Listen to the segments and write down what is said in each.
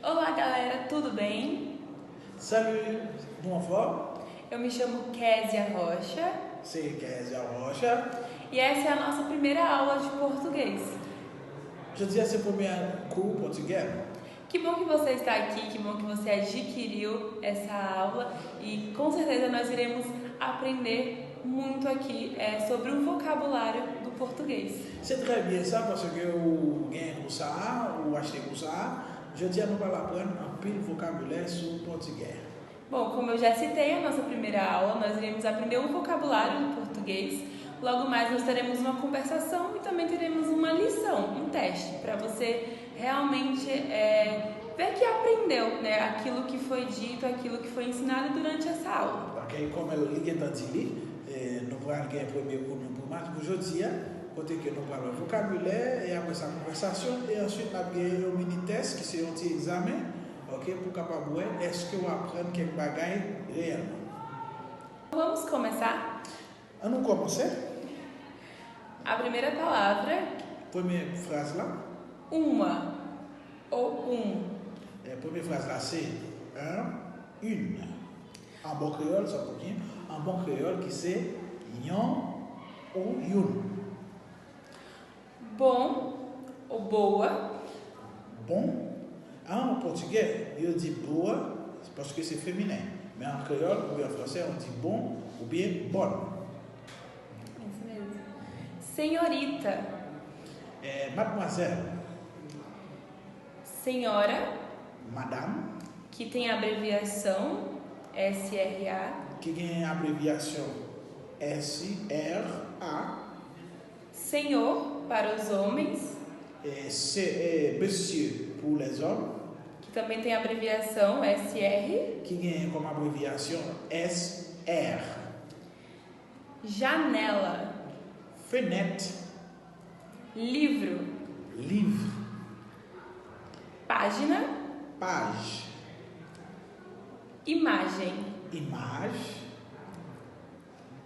Olá galera, tudo bem? Salut, mon frère, Eu me chamo Késia Rocha c'est Késia Rocha. e essa é a nossa primeira aula de português. Je dis à ce premier cours portugais. Que bom que você está aqui, que bom que você adquiriu essa aula e com certeza nós iremos aprender muito aqui sobre o vocabulário do português. C'est très bien ça parce que vous gagnez pour ça, ou achetez pour ça. Je dis à nous pas apprendre un pile vocabulaire sur le portugais. Bom, como eu já citei a nossa primeira aula, nós iremos aprender um vocabulário do português. Logo mais nós teremos uma conversação e também teremos uma lição, um teste, para você realmente ver que aprendeu, né, aquilo que foi dito, aquilo que foi ensinado durante essa aula. Ok, comme le guet a dit, nous allons gagner premier cours pour match aujourd'hui, côté que nous parlons vocabulaire et après sa conversation et ensuite nous avons un mini test qui c'est un petit examen, ok, pour capable voir est-ce que vous apprenez quelques bagages réellement. Vamos começar? Vamos começar? A primeira palavra, Première phrase là. uma ou Première phrase là, c'est une. En bon créole, ça veut dire en bon créole qui c'est yon ou youn. Bom ou boa, Bon. En portugais, il dit boa parce que c'est féminin. Mais en créole ou en français, on dit bon ou bien bonne. isso mesmo. Senhorita, Mademoiselle, senhora, madame, que tem a abreviação SRA, qui a une abréviation SRA, senhor para os homens, c'est monsieur pour les hommes, que também tem a abreviação SR, qui a comme abréviation SR. janela, Fenêtre, livro, livre, página, page, imagem, image,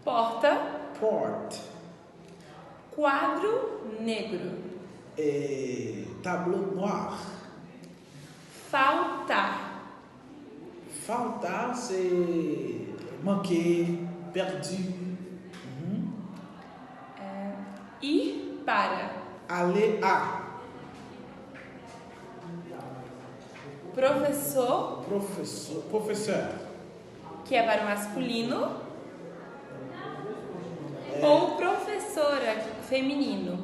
porta, porte, quadro negro, et tableau noir. faltar, Faltar, c'est manquer, perdu. ir para, Aller à, professor, professeur, que é para o masculino, ou professora, feminino.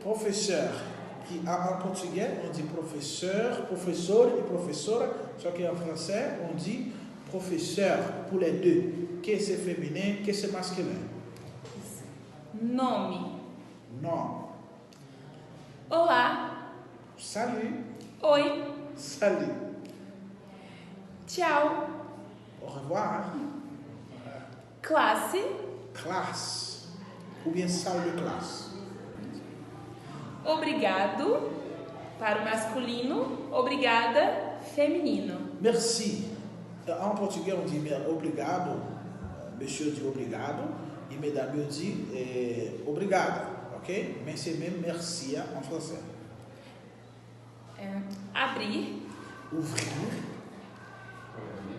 Professeur, qui en portugais on dit professeur, professeur et professeur, sauf qu'en français on dit professeur pour les deux, que c'est féminin, que c'est masculin. Nome, Non. olá, Salut, oi, salut, tchau, au revoir, classe, classe, ou bien salle de classe. obrigado, para o masculino, obrigada, feminino. Merci. En portugais, on dit obrigado. Monsieur dit obrigado. Et mesdames dit obrigado. Ok? Mais c'est même merci en français. Abrir, Ouvrir.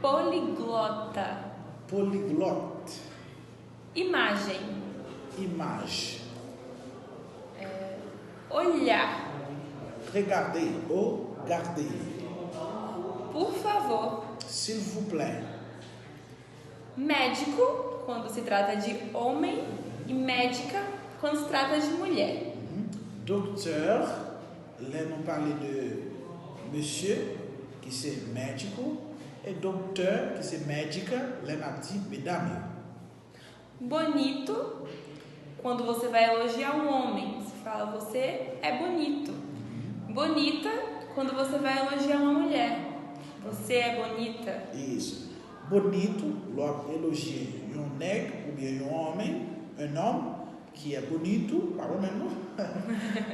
poliglota, Polyglotte. imagem, Image. olhar, Regardez ou gardez. por favor, S'il vous plaît. médico, quando se trata de homem, e médica, quando se trata de mulher. Docteur. Là, nous parlons de monsieur, qui c'est médico. Et docteur, qui c'est médica. Là, nous avons dit mesdames. Bonito, quando você vai elogiar um homem, você fala você é bonito. Bonita, quando você vai elogiar uma mulher, você é bonita. Isso. Bonito, logo elogie um negro ou bien um homem, um homem que é bonito, pelo menos.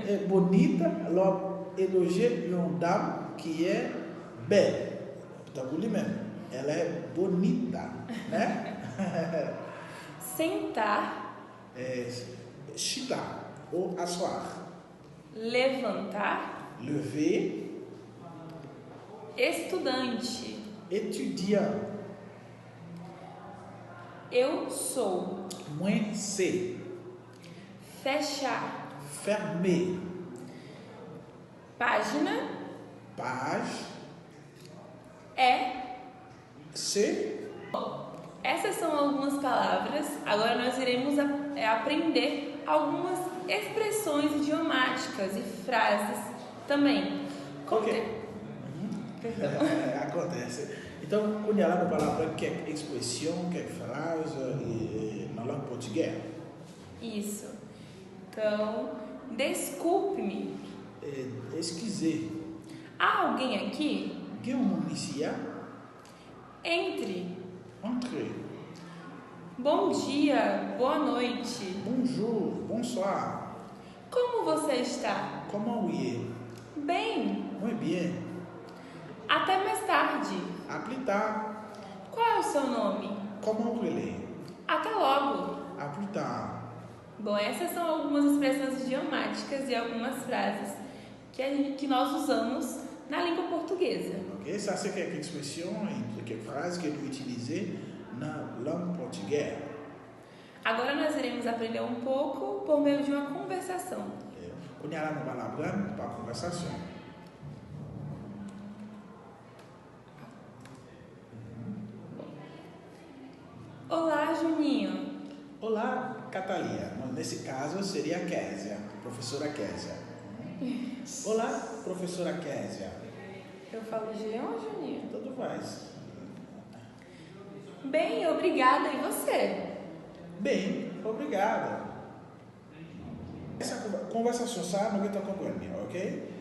É bonita, logo elogie uma dame que é bela. Então, por mesmo, ela é bonita, né? Sentar, Chitar ou assoar. levantar, lever, estudante, étudiant, eu sou, moins c'est, fechar, fermer, página, page, é. c'est. Essas são algumas palavras. Agora nós iremos aprender algumas expressões idiomáticas e frases também. Perdão. Acontece. Então, quando ela vai falar qualquer expressão, qualquer frase na língua portuguesa. Isso. Então, desculpe-me. Excusez. Há alguém aqui? Quem é o nome ici? Entre. Entrez. Bom dia, boa noite. Bonjour, bonsoir. Como você está? Comment vous êtes? Bem. Muito bem. Até mais tarde. À plus tard. Qual é o seu nome? Comment vous allez? Até logo. À plus tard. Bom, essas são algumas expressões idiomáticas e algumas frases que nós usamos na língua portuguesa. Ok, ça c'est quelques expressions et quelques phrases que nous utilisons na langue portuguesa. Agora nós iremos aprender um pouco por meio de uma conversação. Quando ela não vai lá para a conversação. Olá, Juninho. Olá, Catalia. Nesse caso seria a Késia, professora Késia. Olá, professora Késia. Eu falo Jean ou Juninho? Tanto faz. Bem, obrigada. E você? Bem, obrigada. Essa conversação, sabe, não está compreendendo, ok?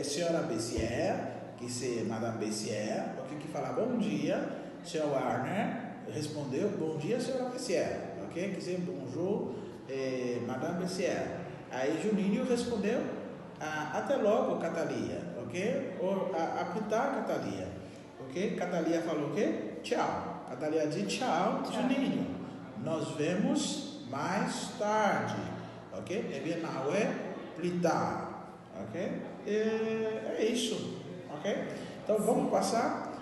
Senhora Bessière, que é Madame Bessière, ok? Que fala bom dia. Senhor Warner respondeu bom dia, senhora Bessière, ok? Que é bonjour, Madame Bessière. Aí Juninho respondeu até logo, Catalia, ok? Ou a plus tard, Catalia, ok? Catalia falou o quê? Tchau. Catalia disse tchau, Juninho. Nós vemos mais tarde, ok? É bem não é plus tard, ok? É isso, ok? Então vamos passar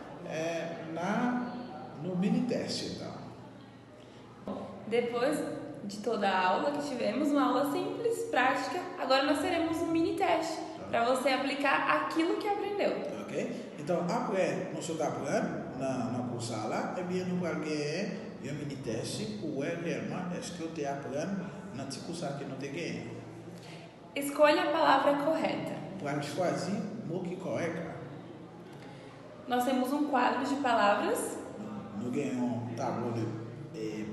no mini teste, então. Depois de toda a aula que tivemos, uma aula simples, prática, agora nós teremos um mini teste para você aplicar aquilo que aprendeu. Ok? Então, après nós estamos aprendendo na cursala, é bem no qualquer um mini teste pour ver realmente est-ce que eu te aprendo na cursala que não te ganha. Escolha a palavra correta. Para choisir o mot que correct. Nós temos um quadro de palavras. Nous ganhamos um tableau de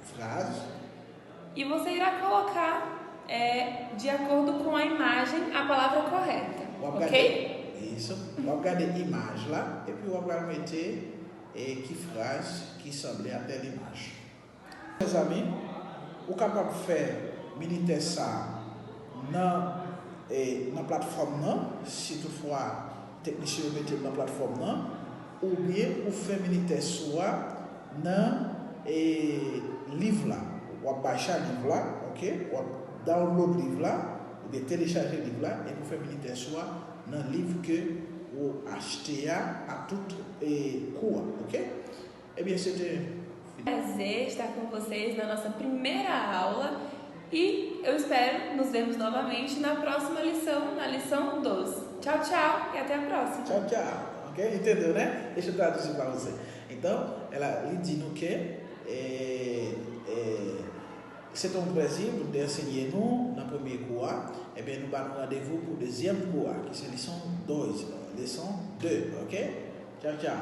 frases. E você irá colocar de acordo com a imagem a palavra correta, ok? Isso. Vamos regarder a imagem lá e puis vamos meter que frase que semble até a imagem. Meus amigos, o capable de faire mini test na plataforma, se toutefois technicien meter na plataforma, ou bien o faire mini test soit na livre là. Ou baixar o livre là, ok? Ou download livre là, ou bien télécharger livre là, et pour faire mini test soit dans le livre que vous achetez à tout cours, ok? Eh bien, c'était prazer estar com vocês na nossa primeira aula e eu espero nos vermos novamente na próxima lição, na lição 12. Tchau, tchau e até a próxima. Tchau, tchau, ok? Entendeu, né? Deixa eu traduzir para você. Então, ela lhe diz que c'est un plaisir d'enseigner nous dans le premier cours. Et bien, nous allons rendez-vous pour le deuxième cours, qui est leçon 2, ok? Ciao, ciao.